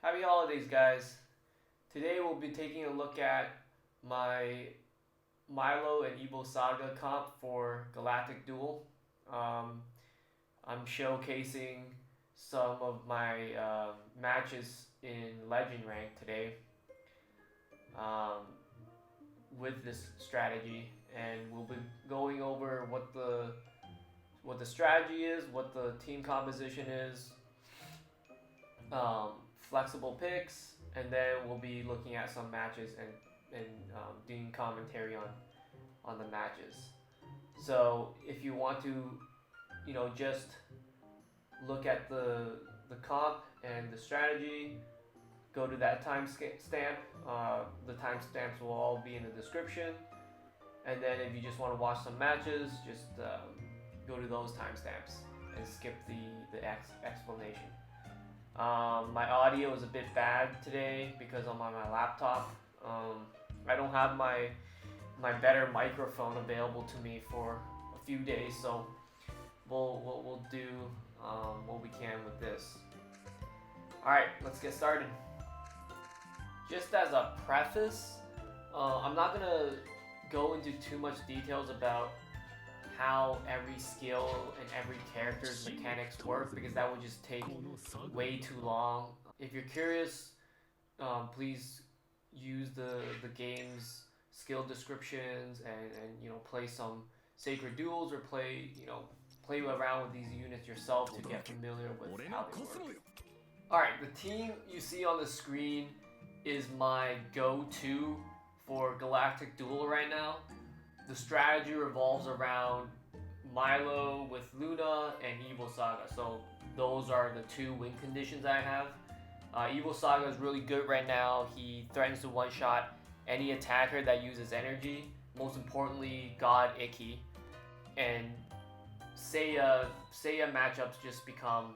Happy holidays, guys. Today we'll be taking a look at my Milo and Esaga comp for Galactic Duel. Um, I'm showcasing some of my matches in Legend Rank today um, with this strategy, and we'll be going over what the strategy is, what the team composition is, flexible picks, and then we'll be looking at some matches and doing commentary on the matches. So if you want to, just look at the comp and the strategy, go to that timestamp. The timestamps will all be in the description. And then if you just want to watch some matches, just go to those timestamps and skip the explanation. My audio is a bit bad today because I'm on my laptop. I don't have my better microphone available to me for a few days, so we'll do what we can with this. Alright, let's get started. Just as a preface, I'm not gonna go into too much details about how every skill and every character's mechanics work, because that would just take way too long. If you're curious, please use the game's skill descriptions and play some sacred duels, or play around with these units yourself to get familiar with how they work. Alright, the team you see on the screen is my go-to for Galactic Duel right now. The strategy revolves around Milo with Luna and Esaga. So those are the two win conditions I have. Esaga is really good right now. He threatens to one-shot any attacker that uses energy. Most importantly, God Ikki. And Seiya matchups just become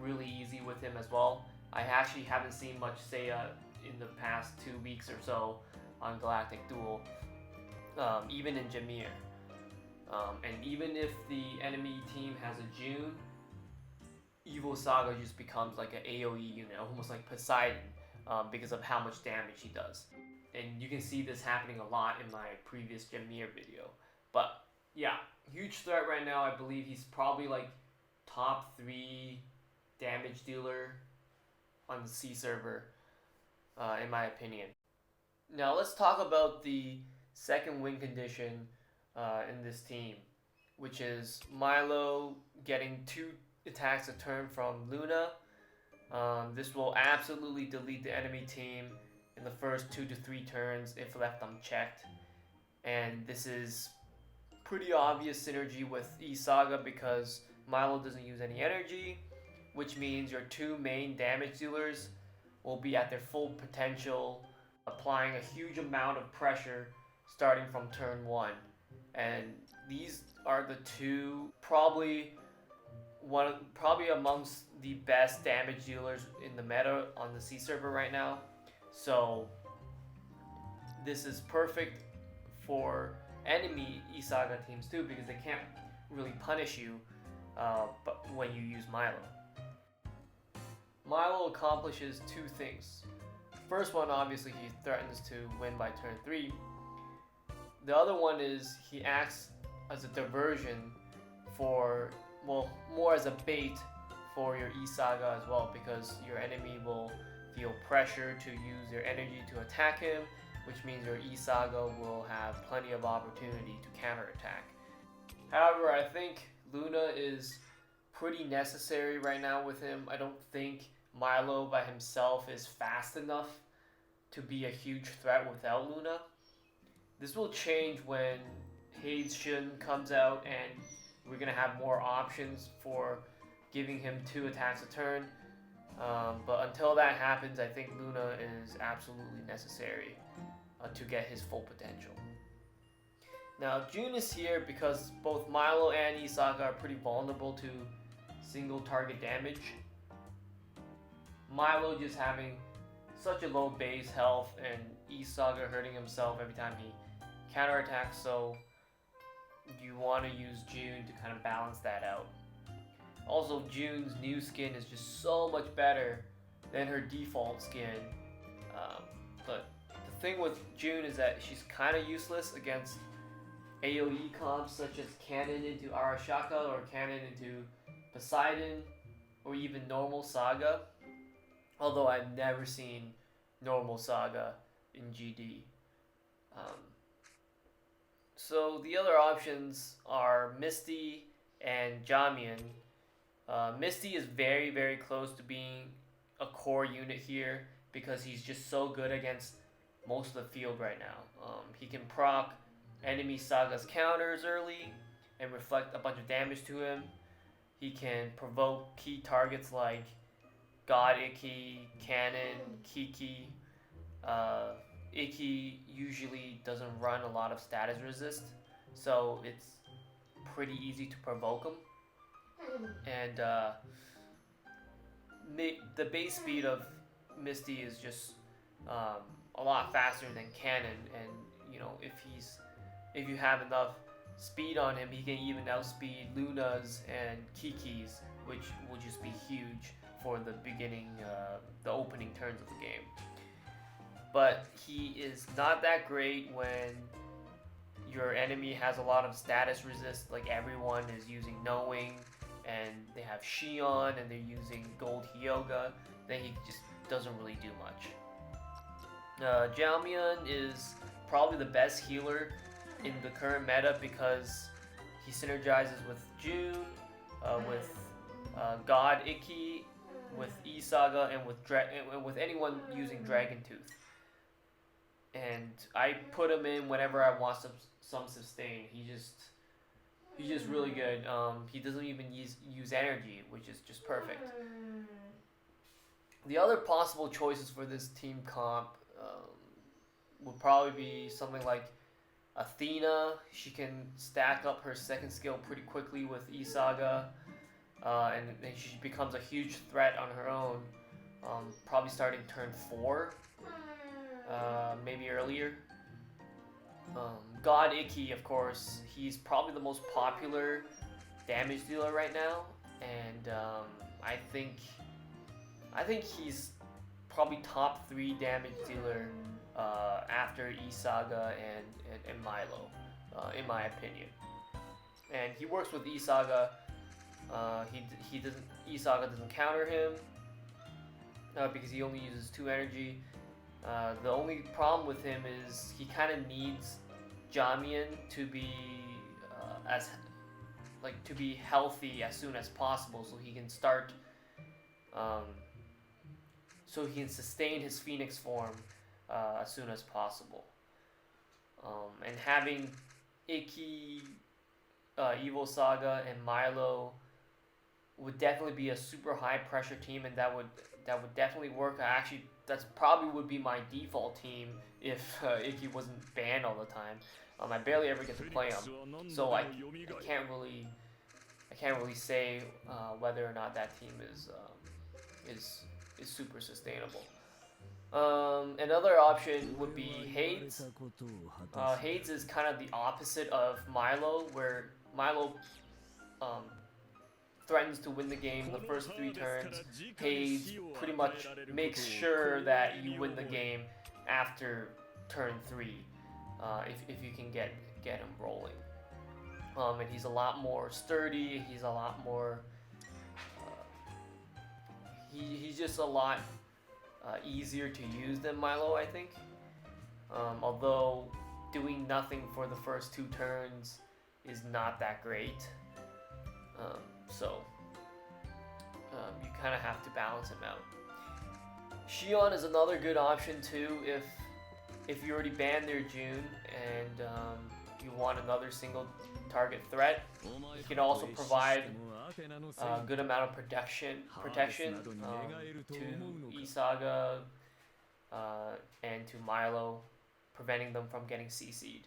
really easy with him as well. I actually haven't seen much Seiya in the past 2 weeks or so on Galactic Duel. Even in Jameer. And even if the enemy team has a June, Esaga just becomes like an AoE unit, almost like Poseidon, because of how much damage he does. And you can see this happening a lot in my previous Jameer video. But yeah, huge threat right now. I believe he's probably like top 3 damage dealer on the C server, in my opinion. Now let's talk about the second win condition in this team, which is Milo getting 2 attacks a turn from Luna. This will absolutely delete the enemy team in the first 2 to 3 turns if left unchecked. And this is pretty obvious synergy with Esaga because Milo doesn't use any energy, which means your 2 main damage dealers will be at their full potential, applying a huge amount of pressure starting from turn 1. And these are the 2 probably amongst the best damage dealers in the meta on the C server right now. So this is perfect for enemy Esaga teams too, because they can't really punish you but when you use Milo. Milo accomplishes 2 things. First one, obviously, he threatens to win by turn 3. The other one is he acts as a diversion for, well, more as a bait for your Esaga as well, because your enemy will feel pressure to use their energy to attack him, which means your Esaga will have plenty of opportunity to counterattack. However, I think Luna is pretty necessary right now with him. I don't think Milo by himself is fast enough to be a huge threat without Luna. This will change when Hades Shun comes out and we're going to have more options for giving him 2 attacks a turn. But until that happens, I think Luna is absolutely necessary to get his full potential. Now, June is here because both Milo and Esaga are pretty vulnerable to single target damage. Milo just having such a low base health, and Esaga hurting himself every time he counterattacks, so you want to use June to kind of balance that out. Also, June's new skin is just so much better than her default skin. But the thing with June is that she's kind of useless against AoE comps such as Kanon into Arashaka or Kanon into Poseidon or even normal Saga. Although I've never seen normal Saga in GD. Um, so the other options are Misty and Jamian. Misty is very, very close to being a core unit here because he's just so good against most of the field right now. He can proc enemy Saga's counters early and reflect a bunch of damage to him. He can provoke key targets like God Iki, Kanon, Kiki. Iki usually doesn't run a lot of status resist, so it's pretty easy to provoke him. And the base speed of Misty is just a lot faster than Kanon, and you know if you have enough speed on him, he can even outspeed Luna's and Kiki's, which will just be huge for the beginning, the opening turns of the game. But he is not that great when your enemy has a lot of status resist, like everyone is using Knowing, and they have Shion, and they're using Gold Hyoga, then he just doesn't really do much. Jamian is probably the best healer in the current meta because he synergizes with June, with God Iki, with Esaga, and with anyone using Dragon Tooth. And I put him in whenever I want some sustain. He's just really good. He doesn't even use energy, which is just perfect. The other possible choices for this team comp would probably be something like Athena. She can stack up her second skill pretty quickly with Esaga, and then she becomes a huge threat on her own. Probably starting turn 4, maybe earlier. God Iki, of course, he's probably the most popular damage dealer right now, and I think he's probably top 3 damage dealer after Esaga and Milo, in my opinion. And he works with Esaga. Esaga doesn't counter him because he only uses 2 energy. The only problem with him is he kind of needs Jamian to be to be healthy as soon as possible, so he can start, so he can sustain his Phoenix form as soon as possible. And having Iki, Evil Saga, and Milo would definitely be a super high pressure team, and that would definitely work. Actually, that's probably would be my default team if Iki wasn't banned all the time. I barely ever get to play him, so I can't really say whether or not that team is super sustainable. Another option would be Hades. Hades is kind of the opposite of Milo, where Milo threatens to win the game the first 3 turns. Hades pretty much makes sure that you win the game after turn 3, if you can get him rolling. And he's a lot more sturdy. He's a lot more. He's just a lot easier to use than Milo, I think. Although doing nothing for the first 2 turns is not that great. So you kind of have to balance him out. Shion is another good option too if you already banned their June and you want another single target threat. He can also provide a good amount of protection to Esaga and to Milo, preventing them from getting CC'd.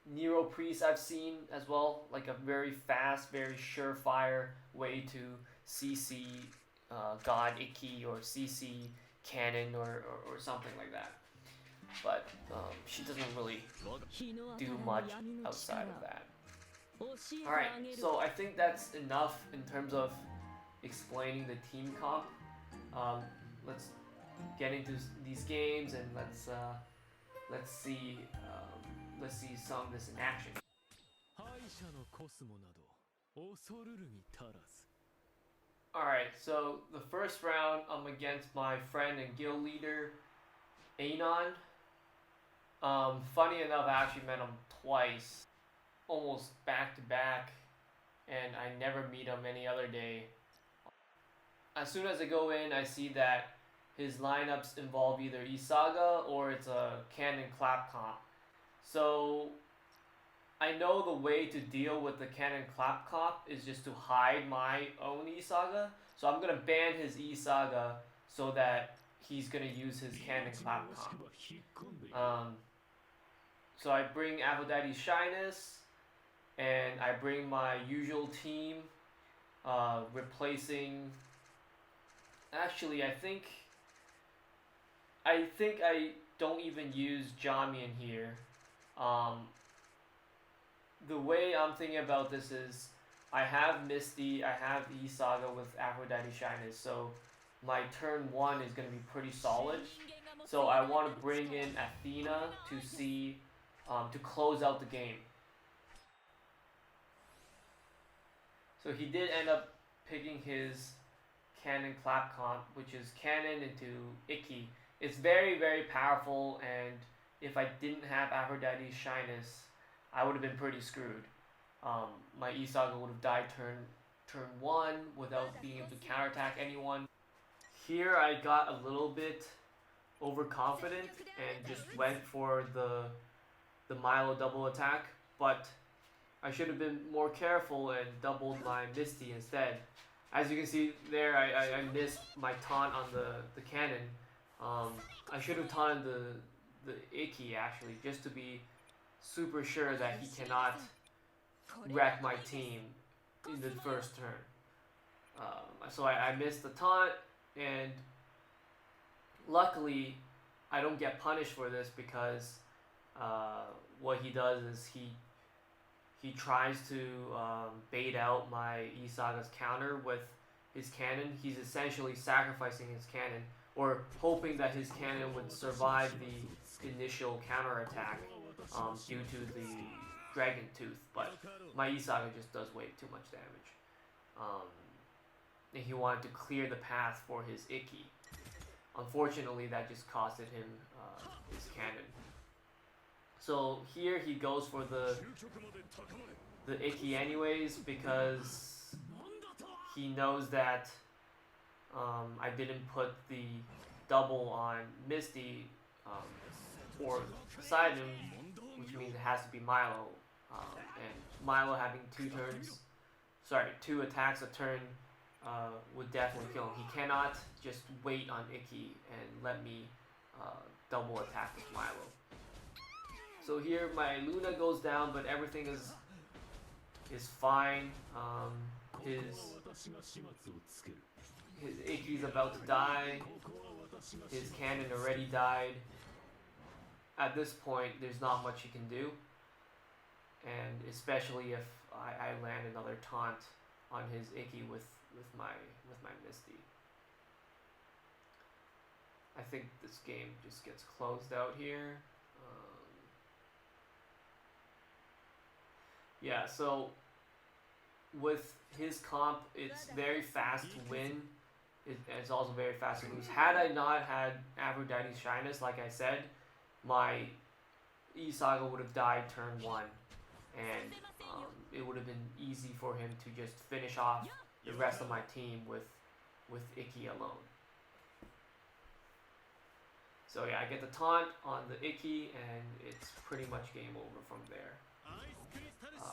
Nero Priest I've seen as well, like a very fast, very surefire way to CC God Iki or CC Kanon or something like that. But she doesn't really do much outside of that. Alright, so I think that's enough in terms of explaining the team comp. um, let's get into these games and let's see some of this in action. Alright, so the first round I'm against my friend and guild leader, Anon. Funny enough, I actually met him twice, almost back to back, and I never meet him any other day. As soon as I go in, I see that his lineups involve either Esaga or it's a Kanon clap comp. So I know the way to deal with the Kanon clap comp is just to hide my own Esaga. So I'm gonna ban his Esaga so that he's gonna use his Kanon clap comp. So I bring Aphrodite's Shyness, and I bring my usual team, replacing. Actually, I think I don't even use Jamian here. The way I'm thinking about this is I have Misty, I have Esaga with Aphrodite Shyness, so my turn 1 is going to be pretty solid. So I want to bring in Athena to see, to close out the game. So he did end up picking his Kanon clap comp, which is Kanon into Icky. It's very, very powerful, and if I didn't have Aphrodite's Shyness, I would have been pretty screwed. My Esaga would have died turn 1 without being able to counterattack anyone. Here I got a little bit overconfident and just went for the Milo double attack, but I should have been more careful and doubled my Misty instead. As you can see there, I missed my taunt on the Kanon. I should have taunted the Icky actually, just to be super sure that he cannot wreck my team in the first turn. So I missed the taunt, and luckily I don't get punished for this because what he does is he tries to bait out my Esaga's counter with his Kanon. He's essentially sacrificing his Kanon, or hoping that his Kanon would survive the initial counterattack due to the Dragon Tooth, but my Esaga just does way too much damage. And he wanted to clear the path for his Icky. Unfortunately, that just costed him his Kanon. So here he goes for the Icky anyways, because he knows that I didn't put the double on Misty or beside him, which means it has to be Milo. And Milo having two attacks a turn would definitely kill him. He cannot just wait on Icky and let me double attack with Milo. So here my Luna goes down, but everything is fine. His Icky's about to die. His Kanon already died. At this point, there's not much he can do, and especially if I land another taunt on his Icky with my Misty. I think this game just gets closed out here. Yeah, so with his comp, it's very fast to win. It's also very fast to lose. Had I not had Aphrodite's Shyness, like I said, my Esaga would have died turn 1, and it would have been easy for him to just finish off the rest of my team with Icky alone. So yeah, I get the taunt on the Icky, and it's pretty much game over from there.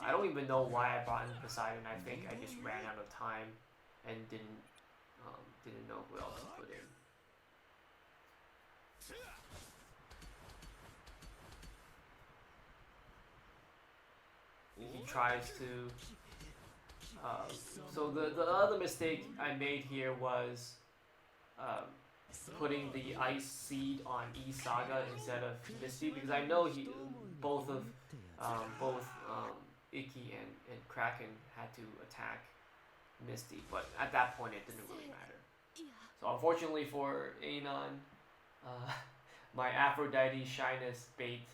I don't even know why I brought in Poseidon. I think I just ran out of time and didn't know who else to put in. He tries to. So the other mistake I made here was putting the Ice Seed on Esaga instead of Misty, because I know both Icky and Kraken had to attack Misty, but at that point it didn't really matter. So unfortunately for Anon, my Aphrodite shyness bait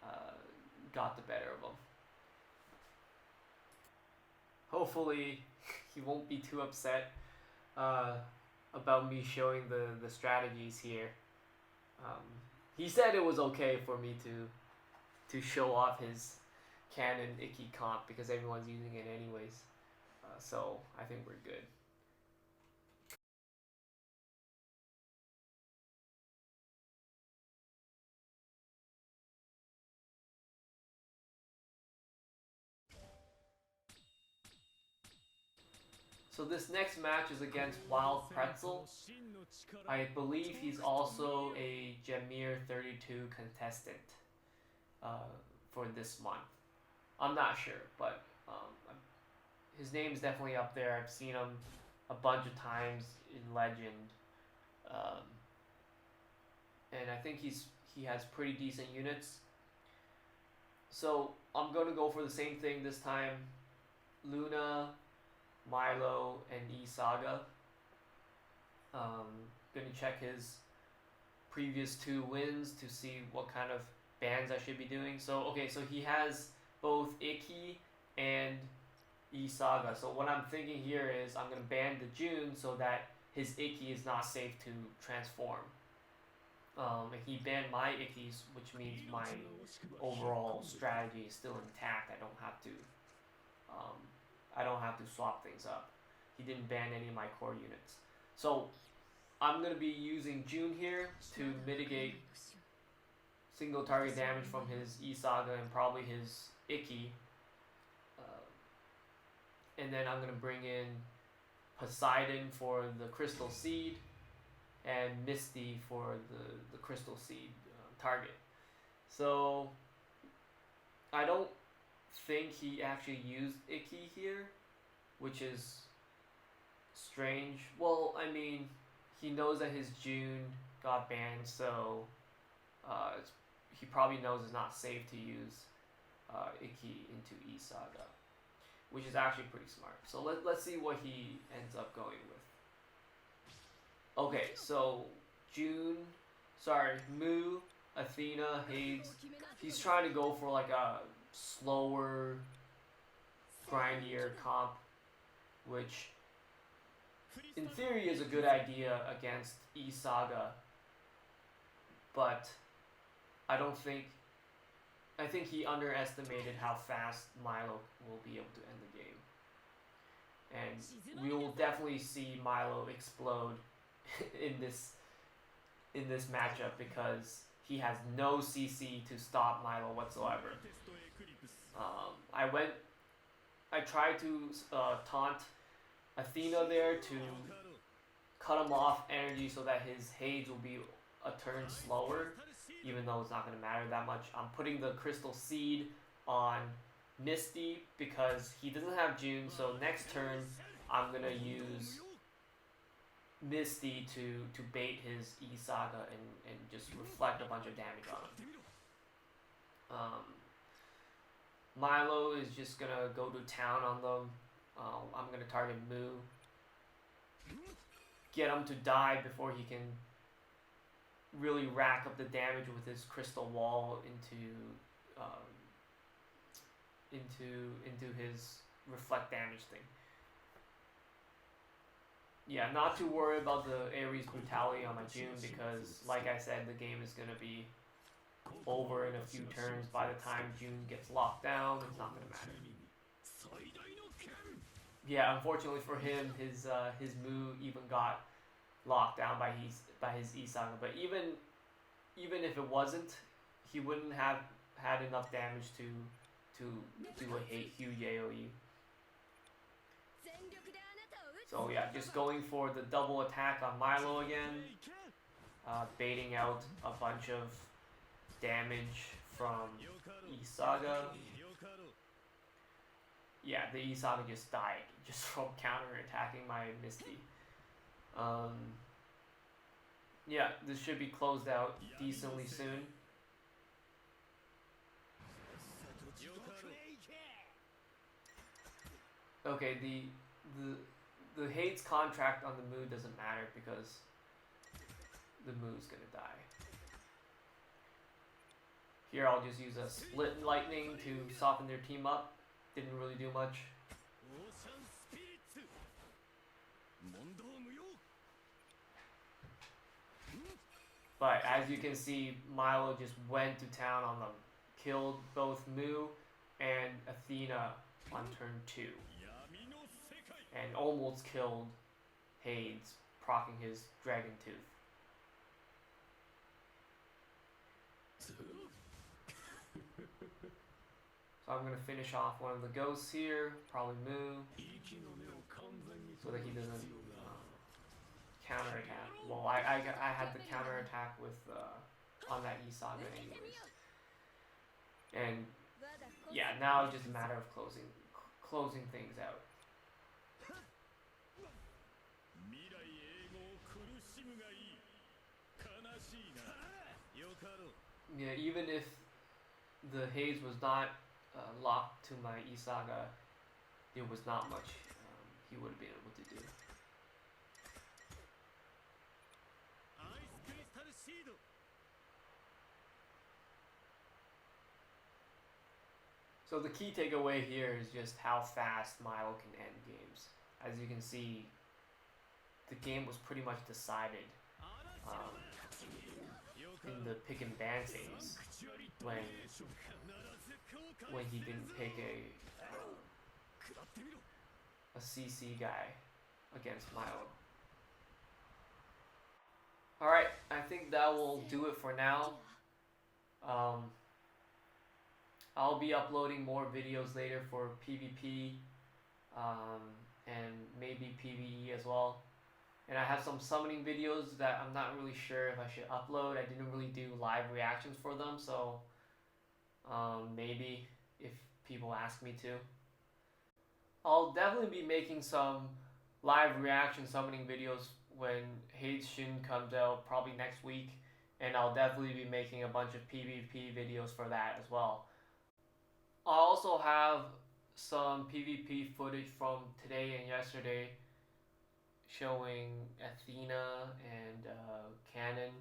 uh, got the better of him. Hopefully, he won't be too upset uh, about me showing the strategies here. Um, he said it was okay for me to show off his Kanon Icky comp because everyone's using it anyways. So I think we're good. So this next match is against Wild Pretzel. I believe he's also a Jamir 32 contestant for this month. I'm not sure, but his name's definitely up there. I've seen him a bunch of times in Legend, um, and I think he has pretty decent units. So I'm gonna go for the same thing this time. Luna, Milo, and Esaga. Gonna check his previous 2 wins to see what kind of bans I should be doing. So okay, so he has both Icky and Esaga. So what I'm thinking here is I'm gonna ban the June so that his Icky is not safe to transform. And he banned my Ickies, which means my overall strategy is still intact. Um, I don't have to swap things up. He didn't ban any of my core units. So I'm gonna be using June here to mitigate single target damage from his Esaga and probably his Icky. And then I'm gonna bring in Poseidon for the Crystal Seed and Misty for the Crystal Seed target. So I don't think he actually used Icky here, which is strange. Well, I mean, he knows that his June got banned, so he probably knows it's not safe to use Icky into Esaga, which is actually pretty smart. So let's see what he ends up going with. Okay, so Mu, Athena, Hades. He's trying to go for like a slower, grindier comp, which in theory is a good idea against Esaga, but I think he underestimated how fast Milo will be able to end the game. And we will definitely see Milo explode in this matchup because he has no CC to stop Milo whatsoever. I tried to taunt Athena there to cut him off energy so that his Hades will be a turn slower, even though it's not going to matter that much. I'm putting the Crystal Seed on Misty because he doesn't have June, so next turn I'm going to use Misty to bait his Esaga and just reflect a bunch of damage on him. Milo is just going to go to town on them. I'm going to target Mu. Get him to die before he can really rack up the damage with his crystal wall into his reflect damage thing. Yeah, not to worry about the Ares brutality on my June because, like I said, the game is going to be over in a few turns. By the time June gets locked down, it's not going to matter. Yeah, unfortunately for him, his Mu even got locked down by his Esaga. But even if it wasn't, he wouldn't have had enough damage to do a huge AoE. So yeah, just going for the double attack on Milo again, baiting out a bunch of damage from Esaga. Yeah, the Esaga just died just from counter-attacking my Misty. Yeah, this should be closed out decently soon. Okay, the the Hate's contract on the Mu doesn't matter because the Mu's gonna die. Here I'll just use a split lightning to soften their team up. Didn't really do much. But as you can see, Milo just went to town on them. Killed both Mu and Athena on turn 2. And almost killed Hades, proccing his Dragon Tooth. So I'm going to finish off one of the ghosts here, probably Mu, so that he doesn't counterattack. Well, I had the counterattack with on that Esaga anyways. And yeah, now it's just a matter of closing things out. Yeah, even if the haze was not locked to my Esaga, there was not much he would have been able to do. So the key takeaway here is just how fast Milo can end games. As you can see, the game was pretty much decided in the pick and ban phase when he didn't pick a CC guy against Milo. Alright, I think that will do it for now. I'll be uploading more videos later for PvP and maybe PvE as well. And I have some summoning videos that I'm not really sure if I should upload. I didn't really do live reactions for them, so maybe if people ask me to. I'll definitely be making some live reaction summoning videos when Hades Shin comes out, probably next week. And I'll definitely be making a bunch of PvP videos for that as well. I also have some PvP footage from today and yesterday showing Athena and Kanon,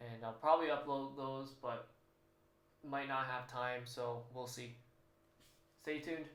and I'll probably upload those, but might not have time, so we'll see. Stay tuned.